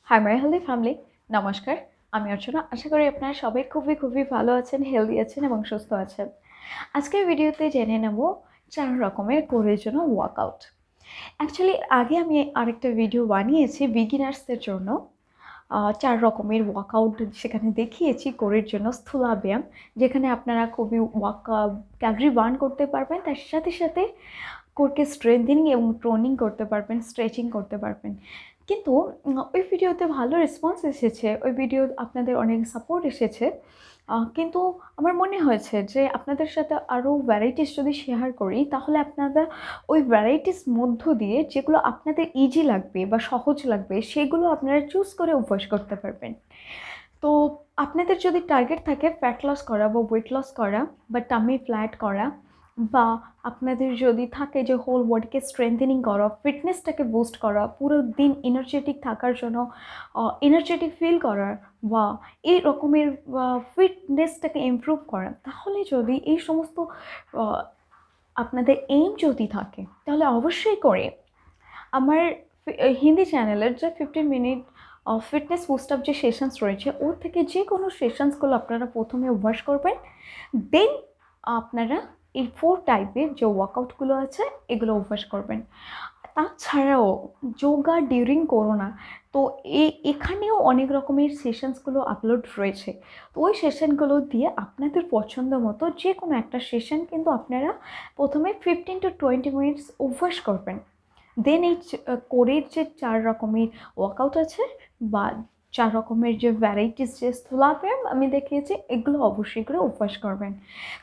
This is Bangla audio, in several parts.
হাই মাই হেলদি ফ্যামিলি, নমস্কার। আমি অর্চনা। আশা করি আপনারা সবাই খুবই ভালো আছেন, হেলদি আছেন এবং সুস্থ আছেন। আজকের ভিডিওতে জেনে নেব 4 রকমের কোরের জন্য ওয়ার্কআউট। অ্যাকচুয়ালি আগে আমি আরেকটা ভিডিও বানিয়েছি বিগিনার্সদের জন্য। 4 রকমের ওয়ার্কআউট সেখানে দেখিয়েছি কোরের জন্য স্থূলা ব্যায়াম, যেখানে আপনারা খুবই ক্যালোরি বার্ন করতে পারবেন, তার সাথে সাথে কোরকে স্ট্রেংথেনিং এবং টোনিং করতে পারবেন, স্ট্রেচিং করতে পারবেন। কিন্তু ওই ভিডিওতে ভালো রেসপন্স এসেছে, ওই ভিডিও আপনাদের অনেক সাপোর্ট এসেছে। কিন্তু আমার মনে হয়েছে যে আপনাদের সাথে আরও ভ্যারাইটিস যদি শেয়ার করি, তাহলে আপনারা ওই ভ্যারাইটিস মধ্য দিয়ে যেগুলো আপনাদের ইজি লাগবে বা সহজ লাগবে, সেগুলো আপনারা চুজ করে অভ্যাস করতে পারবেন। তো আপনাদের যদি টার্গেট থাকে ফ্যাট লস করা বা ওয়েট লস করা বা টামি ফ্ল্যাট করা, বা আপনাদের যদি থাকে যে হোল বডিকে স্ট্রেংথেনিং করা, ফিটনেসটাকে বুস্ট করা, পুরো দিন এনার্জেটিক থাকার জন্য এনার্জেটিক ফিল করার, বা এই রকমের ফিটনেসটাকে ইমপ্রুভ করা, তাহলে যদি এই সমস্ত আপনাদের এইম যদি থাকে, তাহলে অবশ্যই করে আমার হিন্দি চ্যানেলের যে 15 মিনিট ফিটনেস বুস্ট আপ যে সেশনস রয়েছে, ওর থেকে যে কোনো সেশনসগুলো আপনারা প্রথমে অভ্যাস করবেন, দেন আপনারা এই 4 টাইপের যে ওয়ার্কআউটগুলো আছে এগুলো অভ্যাস করবেন। তাছাড়াও যোগা ডিউরিং করোনা, তো এখানেও অনেক রকমের সেশনসগুলো আপলোড রয়েছে। তো ওই সেশনগুলো দিয়ে আপনাদের পছন্দ মতো যে কোনো একটা সেশন কিন্তু আপনারা প্রথমে 15 to 20 মিনিটস অভ্যাস করবেন। দেন এই কোরের যে 4 রকমের ওয়ার্কআউট আছে বা 4 রকমের যে ভ্যারাইটিস যে স্থূলা ব্যায়াম আমি দেখিয়েছি, এগুলো অবশ্যই করে অভ্যাস করবেন।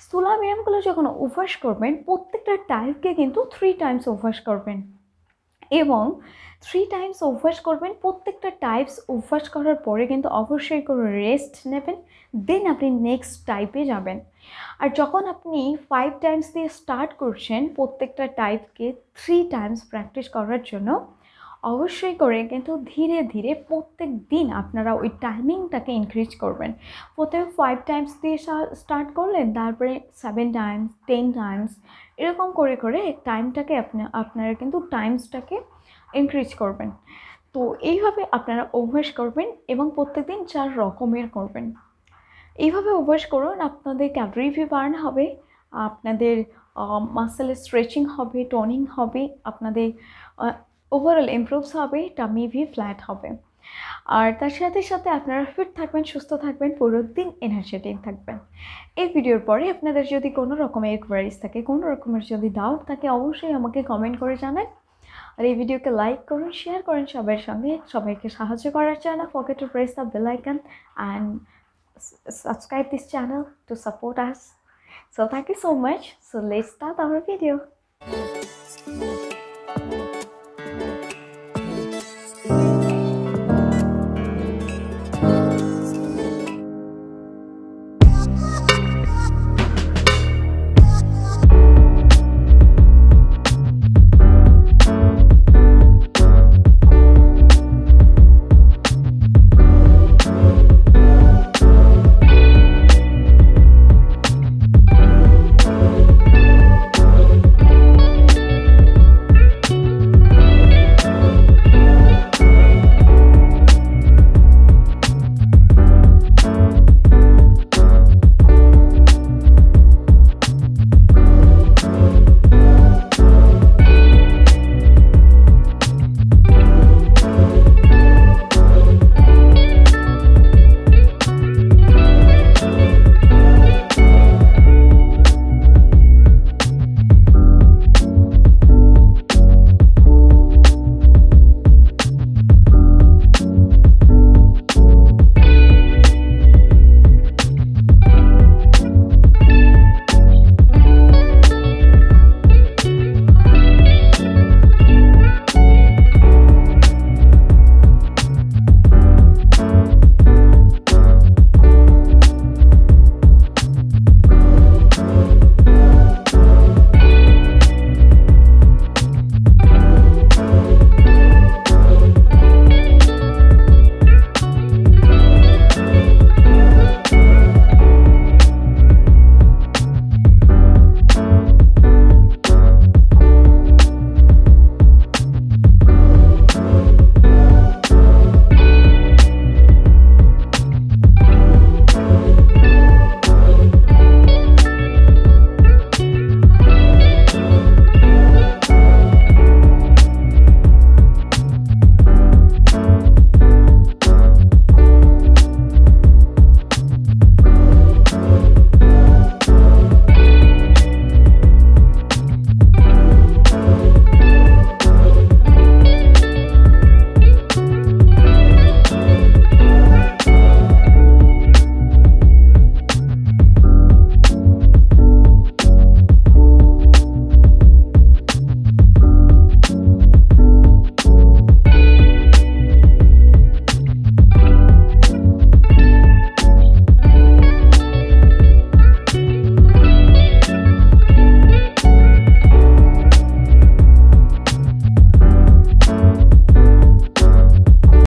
স্থূলা ব্যায়ামগুলো যখন অভ্যাস করবেন, প্রত্যেকটা টাইপকে কিন্তু 3 টাইমস অভ্যাস করবেন, এবং 3 টাইমস অভ্যাস করবেন। প্রত্যেকটা টাইপস অভ্যাস করার পরে কিন্তু অবশ্যই করে রেস্ট নেবেন, দেন আপনি নেক্সট টাইপে যাবেন। আর যখন আপনি 5 টাইমস দিয়ে স্টার্ট করছেন প্রত্যেকটা টাইপকে 3 টাইমস প্র্যাকটিস করার জন্য, অবশ্যই করে কিন্তু ধীরে ধীরে প্রত্যেক দিন আপনারা ওই টাইমিংটাকে ইনক্রিজ করবেন। প্রথমে 5 টাইমস দিয়ে স্টার্ট করলেন, তারপরে 7 টাইমস, 10 টাইমস, এরকম করে করে টাইমটাকে আপনারা কিন্তু টাইমসটাকে ইনক্রিজ করবেন। তো এইভাবে আপনারা অভ্যাস করবেন এবং প্রত্যেকদিন 4 রকমের করবেন। এইভাবে অভ্যাস করুন, আপনাদের ক্যালোরি বার্ন হবে, আপনাদের মাসেলের স্ট্রেচিং হবে, টোনিং হবে, আপনাদের ওভারঅল ইমপ্রুভস হবে, টামি ফ্ল্যাট হবে। আর তার সাথে সাথে আপনারা ফিট থাকবেন, সুস্থ থাকবেন, পুরো দিন এনার্জেটিক থাকবেন। এই ভিডিওর পরে আপনাদের যদি কোনো রকমের কোয়ারিজ থাকে, কোনো রকমের যদি ডাউট থাকে, অবশ্যই আমাকে কমেন্ট করে জানান। আর এই ভিডিওকে লাইক করুন, শেয়ার করেন সবার সঙ্গে। সবাইকে সাহায্য করার জন্য forget to press the bell icon and subscribe this channel to support us. So thank you so much. So let's start our video.